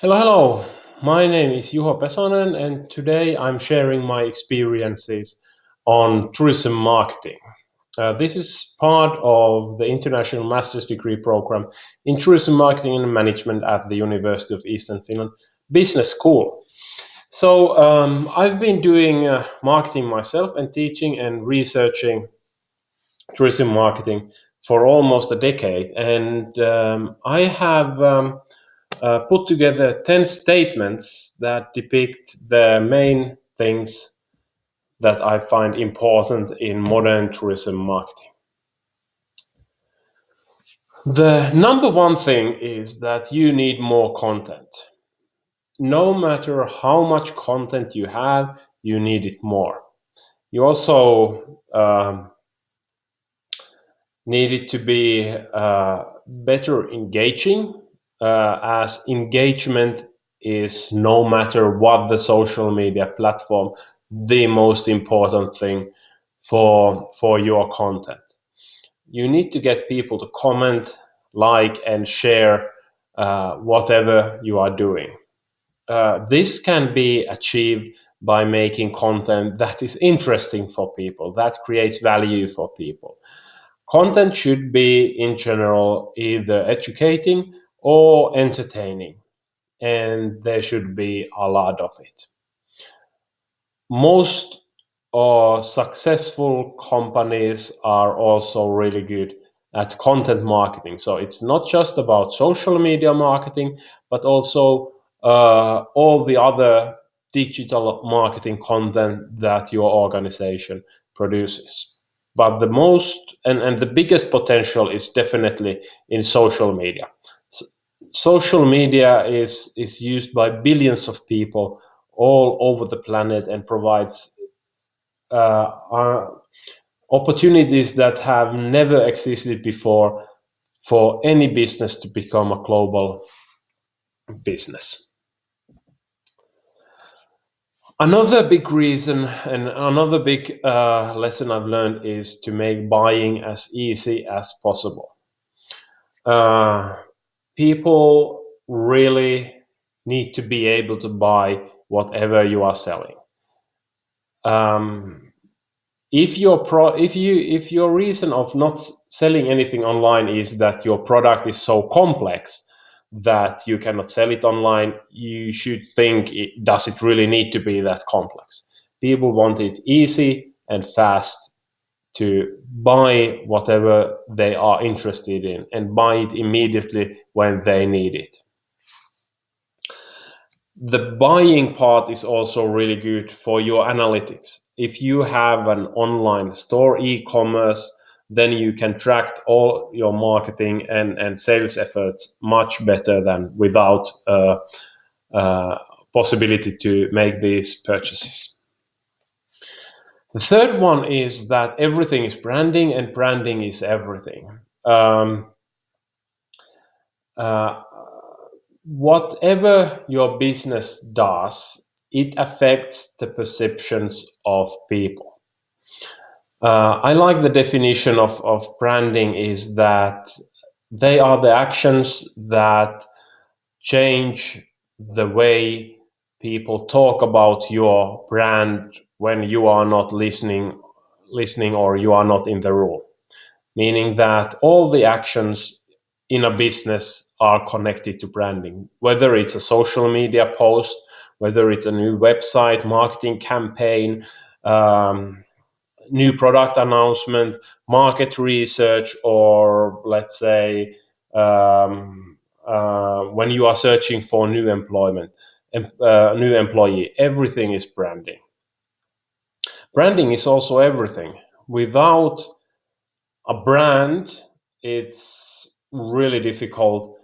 Hello. My name is Juho Pesonen, and today I'm sharing my experiences on tourism marketing. This is part of the International Master's Degree Program in Tourism Marketing and Management at the University of Eastern Finland Business School. I've been doing marketing myself and teaching and researching tourism marketing for almost a decade, and I have put together 10 statements that depict the main things that I find important in modern tourism marketing. The number one thing is that you need more content. No matter how much content you have, you need it more. You also need it to be better engaging, as engagement is, no matter what the social media platform, the most important thing for your content. You need to get people to comment, like, and share whatever you are doing. This can be achieved by making content that is interesting for people, that creates value for people. Content should be, in general, either educating or entertaining, and there should be a lot of it. Most successful companies are also really good at content marketing. So it's not just about social media marketing, but also all the other digital marketing content that your organization produces. But the most and the biggest potential is definitely in social media. Social media is used by billions of people all over the planet and provides opportunities that have never existed before for any business to become a global business. Another big reason and another big lesson I've learned is to make buying as easy as possible. Uh, People really need to be able to buy whatever you are selling. Um, if your reason of not selling anything online is that your product is so complex that you cannot sell it online, you should think, does it really need to be that complex? People want it easy and fast to buy whatever they are interested in and buy it immediately when they need it. The buying part is also really good for your analytics. If you have an online store, e-commerce, then you can track all your marketing and sales efforts much better than without possibility to make these purchases. The third one is that everything is branding, and branding is everything. Uh, Whatever your business does, it affects the perceptions of people. I like the definition of branding is that they are the actions that change the way people talk about your brand when you are not listening or you are not in the room. Meaning that all the actions in a business are connected to branding, whether it's a social media post, whether it's a new website, marketing campaign, new product announcement, market research, or let's say when you are searching for new new employee, everything is branding. Branding is also everything. Without a brand, it's really difficult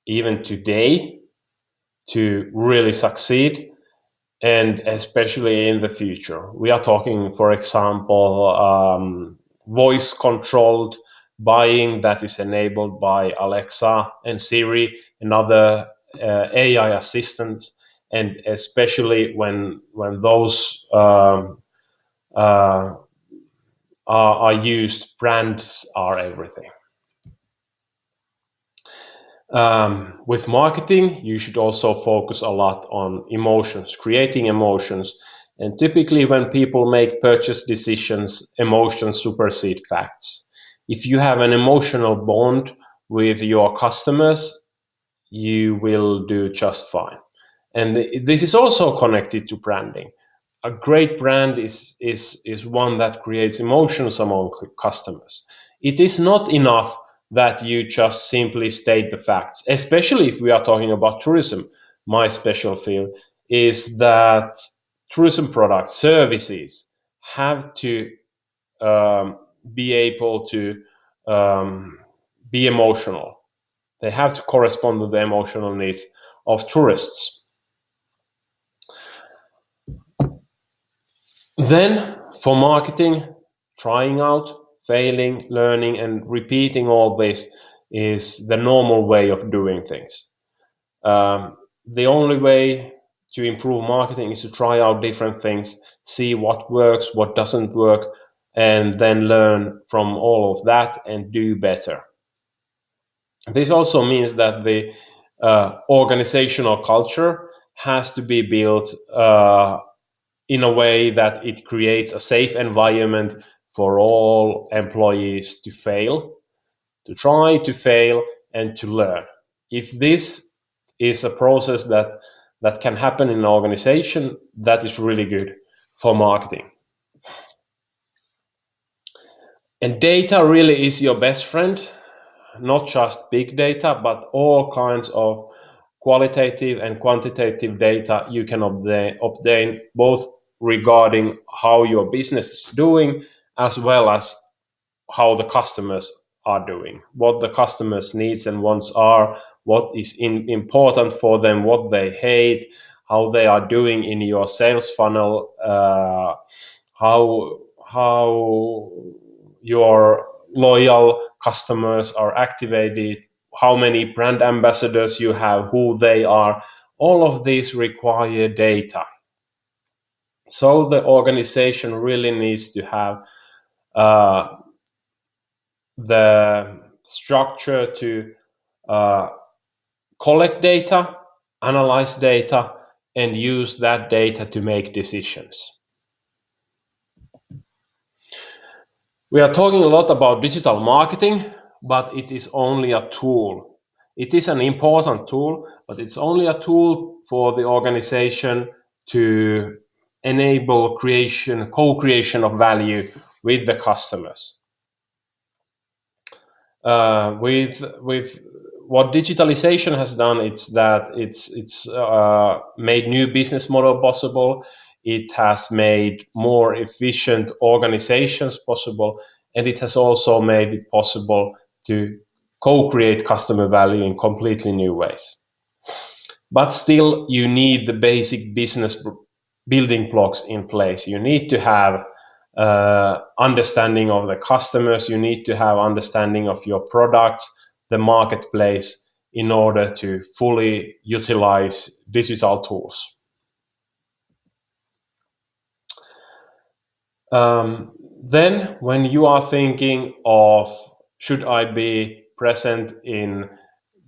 even today to really succeed, and especially in the future. We are talking, for example, voice controlled buying that is enabled by Alexa and Siri and other AI assistants, and especially when those are used, brands are everything. With marketing, you should also focus a lot on emotions, creating emotions. And typically, when people make purchase decisions, emotions supersede facts. If you have an emotional bond with your customers, you will do just fine. And this is also connected to branding. A great brand is one that creates emotions among customers. It is not enough that you just simply state the facts, especially if we are talking about tourism. My special field is that tourism products, services have to um, be able to um, be emotional. They have to correspond to the emotional needs of tourists. Then, for marketing, trying out, failing, learning, and repeating all this is the normal way of doing things. The only way to improve marketing is to try out different things, see what works, what doesn't work, and then learn from all of that and do better. This also means that the organizational culture has to be built in a way that it creates a safe environment for all employees to fail, to try, to fail, and to learn. If this is a process that can happen in an organization, that is really good for marketing. And data really is your best friend, not just big data, but all kinds of qualitative and quantitative data you can obtain both regarding how your business is doing as well as how the customers are doing, what the customers' needs and wants are, what is important for them, what they hate, how they are doing in your sales funnel, how your loyal customers are activated, how many brand ambassadors you have, who they are. All of these require data. So the organization really needs to have uh, the structure to uh, collect data, analyze data, and use that data to make decisions. We are talking a lot about digital marketing, but it is only a tool. It is an important tool, but it's only a tool for the organization to enable creation, co-creation of value with the customers. With what digitalization has done, it's that it's made new business model possible. It has made more efficient organizations possible, and it has also made it possible to co-create customer value in completely new ways. But still, you need the basic business building blocks in place. You need to have understanding of the customers. You need to have understanding of your products, the marketplace, in order to fully utilize digital tools. Then, when you are thinking of should I be present in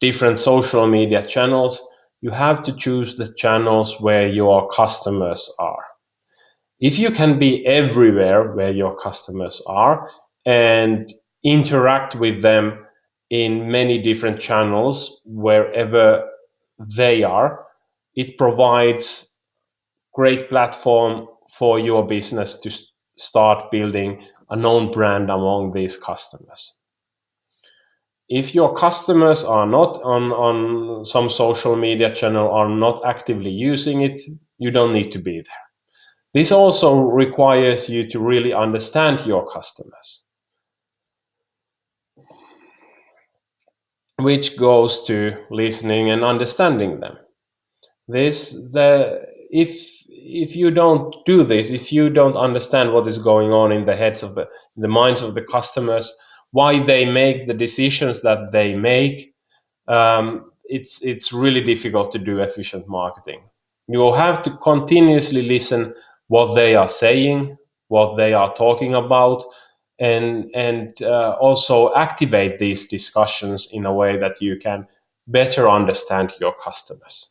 different social media channels, you have to choose the channels where your customers are. If you can be everywhere where your customers are and interact with them in many different channels wherever they are, it provides great platform for your business to start building a known brand among these customers. If your customers are not on some social media channel, are not actively using it, you don't need to be there. This also requires you to really understand your customers, which goes to listening and understanding them. If you don't do this, if you don't understand what is going on in the heads of the minds of the customers, why they make the decisions that they make, it's really difficult to do efficient marketing. You will have to continuously listen what they are saying, what they are talking about, and also activate these discussions in a way that you can better understand your customers.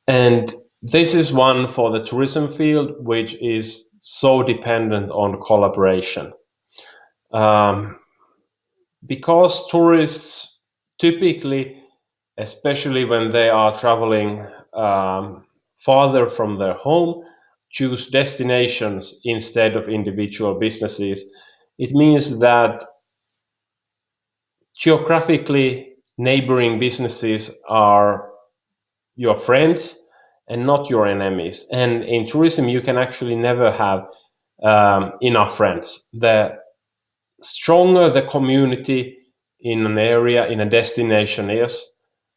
And this is one for the tourism field, which is so dependent on collaboration. Because tourists typically, especially when they are traveling farther from their home, choose destinations instead of individual businesses, it means that geographically neighboring businesses are your friends and not your enemies. And in tourism, you can actually never have enough friends. The stronger the community in an area, in a destination is,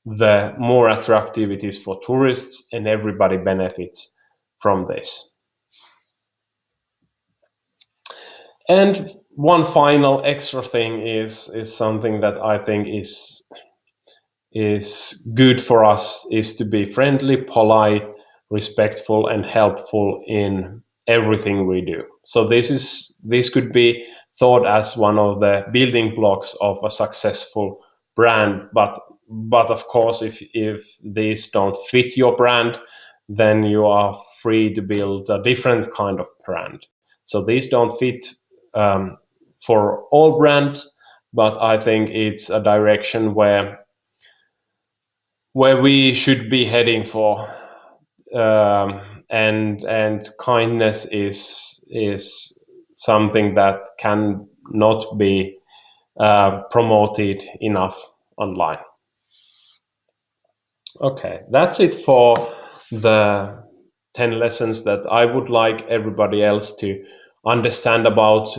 the more attractive it is for tourists, and everybody benefits from this. And one final extra thing is something that I think is good for us, is to be friendly, polite, respectful, and helpful in everything we do. So this could be thought as one of the building blocks of a successful brand. But of course, if these don't fit your brand, then you are free to build a different kind of brand. So these don't fit for all brands, but I think it's a direction where we should be heading for, and kindness is something that can not be promoted enough online. Okay, that's it for the 10 lessons that I would like everybody else to understand about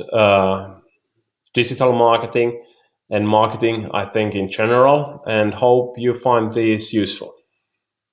digital marketing and marketing, I think, in general, and hope you find these useful.